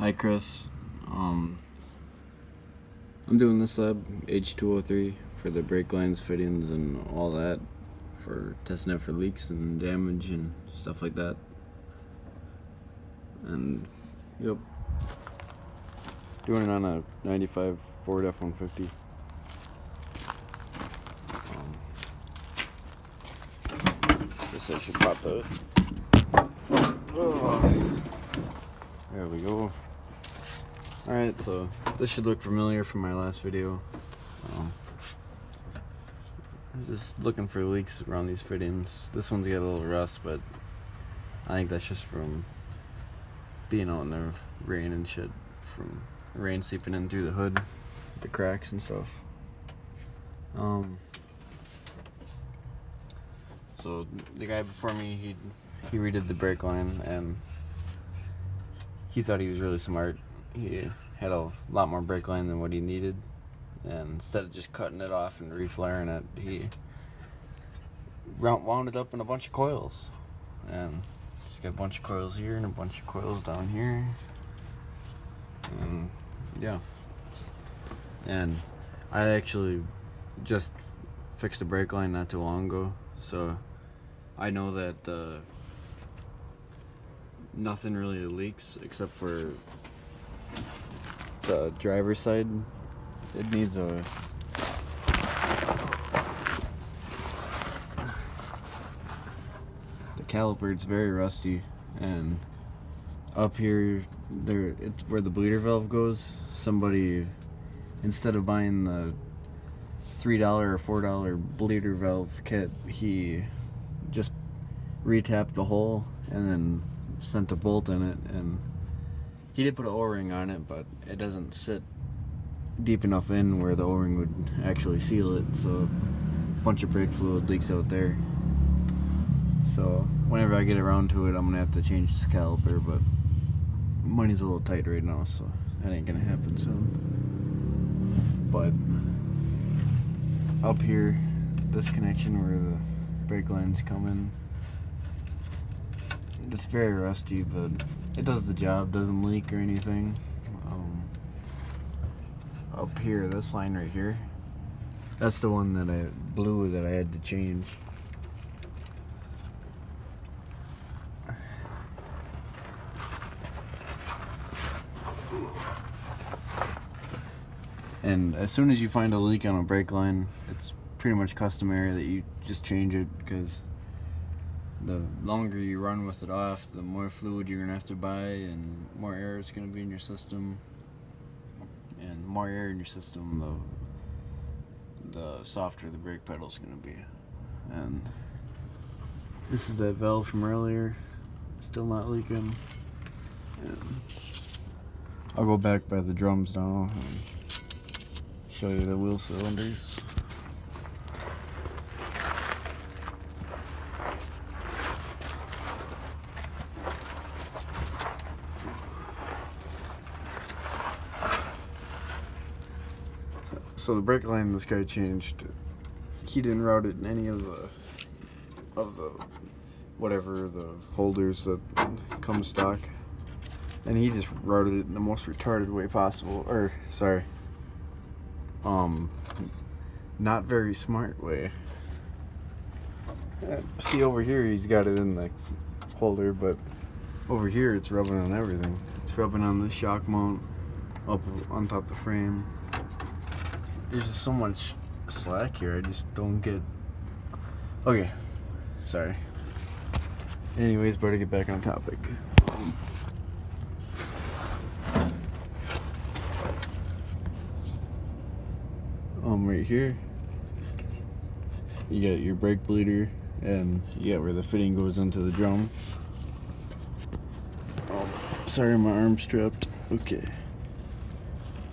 Hi Chris, I'm doing this lab H203 for the brake lines, fittings, and all that, for testing it for leaks and damage and stuff like that. And yep, doing it on a 95 Ford F-150. Guess I should pop the. There we go. Alright, so this should look familiar from my last video. I'm just looking for leaks around these fittings. This one's got a little rust, but I think that's just from being out in the rain and shit, from the rain seeping in through the hood, the cracks and stuff. So the guy before me, he redid the brake line, and he thought he was really smart. He had a lot more brake line than what he needed, and instead of just cutting it off and reflaring it, he wound it up in a bunch of coils. And he's got a bunch of coils here and a bunch of coils down here, and yeah. And I actually just fixed the brake line not too long ago, so I know that nothing really leaks except for the driver's side. It needs a the caliper's very rusty, and up here there, it's where the bleeder valve goes. Somebody, instead of buying the $3 or $4 bleeder valve kit, he just retapped the hole and then sent a bolt in it, and he did put an O-ring on it, but it doesn't sit deep enough in where the O-ring would actually seal it, so a bunch of brake fluid leaks out there. So whenever I get around to it, I'm gonna have to change this caliper, but money's a little tight right now, so that ain't gonna happen soon. But up here, this connection where the brake lines come in, it's very rusty, but it does the job, doesn't leak or anything. Up here, this line right here, that's the one that I blew that I had to change. And as soon as you find a leak on a brake line, it's pretty much customary that you just change it, because the longer you run with it off, the more fluid you're gonna have to buy, and more air is gonna be in your system. And the more air in your system, the softer the brake pedal is gonna be. And this is that valve from earlier, still not leaking. And I'll go back by the drums now and show you the wheel cylinders. So the brake line this guy changed, he didn't route it in any of the whatever the holders that come stock, and he just routed it in the most retarded way possible, or sorry, not very smart way. See, over here he's got it in the holder, but over here it's rubbing on everything. It's rubbing on the shock mount up on top of the frame. There's just so much slack here, I just don't get. Okay, sorry. Anyways, better get back on topic. Right here, you got your brake bleeder, and you got where the fitting goes into the drum. Sorry, my arm's trapped. Okay.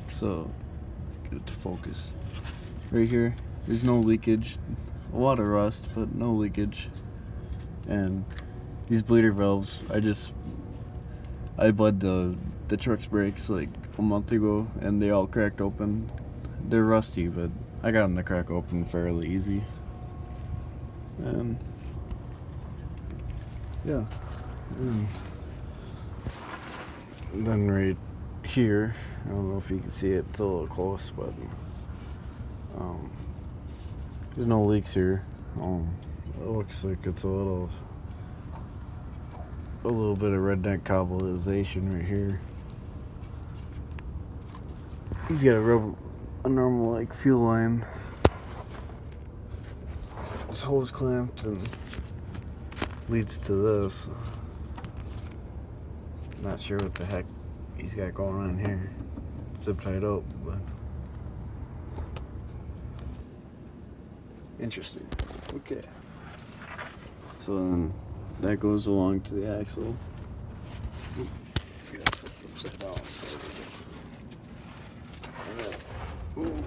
So, get it to focus. Right here, there's no leakage. A lot of rust, but no leakage. And these bleeder valves, I bled the truck's brakes like a month ago, and they all cracked open. They're rusty, but I got them to crack open fairly easy. And yeah. And then right here. I don't know if you can see it, it's a little close, but there's no leaks here. It looks like it's a little bit of redneck cobblization right here. He's got a normal like fuel line. This hose clamped and leads to this. Not sure what the heck he's got going on here. Zip tied up, but interesting. Okay. So then that goes along to the axle. Got it upside down. Ooh.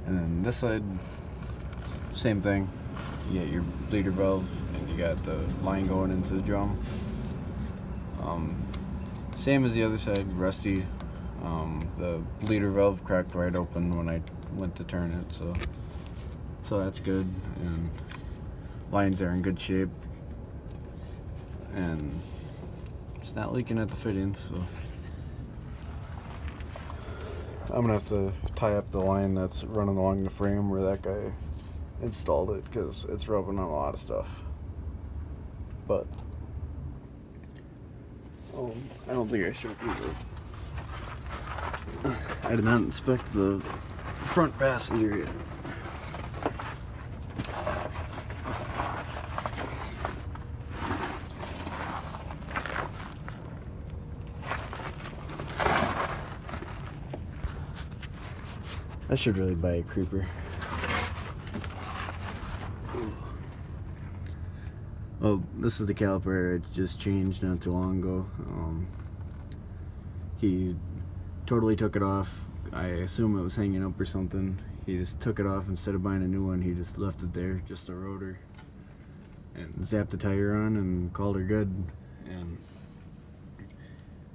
And then this side, same thing. You get your bleeder valve and you got the line going into the drum. Same as the other side, rusty. The bleeder valve cracked right open when I went to turn it, so that's good. And lines are in good shape, and it's not leaking at the fittings. So I'm gonna have to tie up the line that's running along the frame where that guy installed it, because it's rubbing on a lot of stuff. But I don't think I should either. I did not inspect the front passenger yet. I should really buy a creeper. Well, this is the caliper I just changed not too long ago. He totally took it off. I assume it was hanging up or something. He just took it off. Instead of buying a new one, he just left it there, just a rotor, and zapped the tire on and called her good. And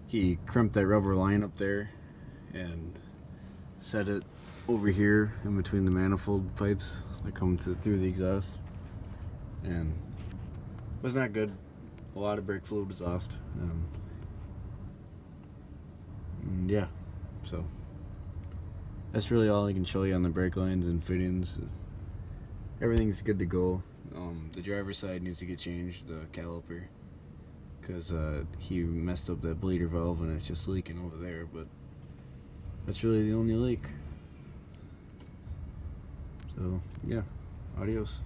he crimped that rubber line up there and set it over here in between the manifold pipes that come through the exhaust, and it was not good. A lot of brake fluid exhaust, and yeah, so that's really all I can show you on the brake lines and fittings. Everything's good to go. The driver's side needs to get changed, the caliper, because he messed up that bleeder valve and it's just leaking over there, but that's really the only leak. So yeah, adios.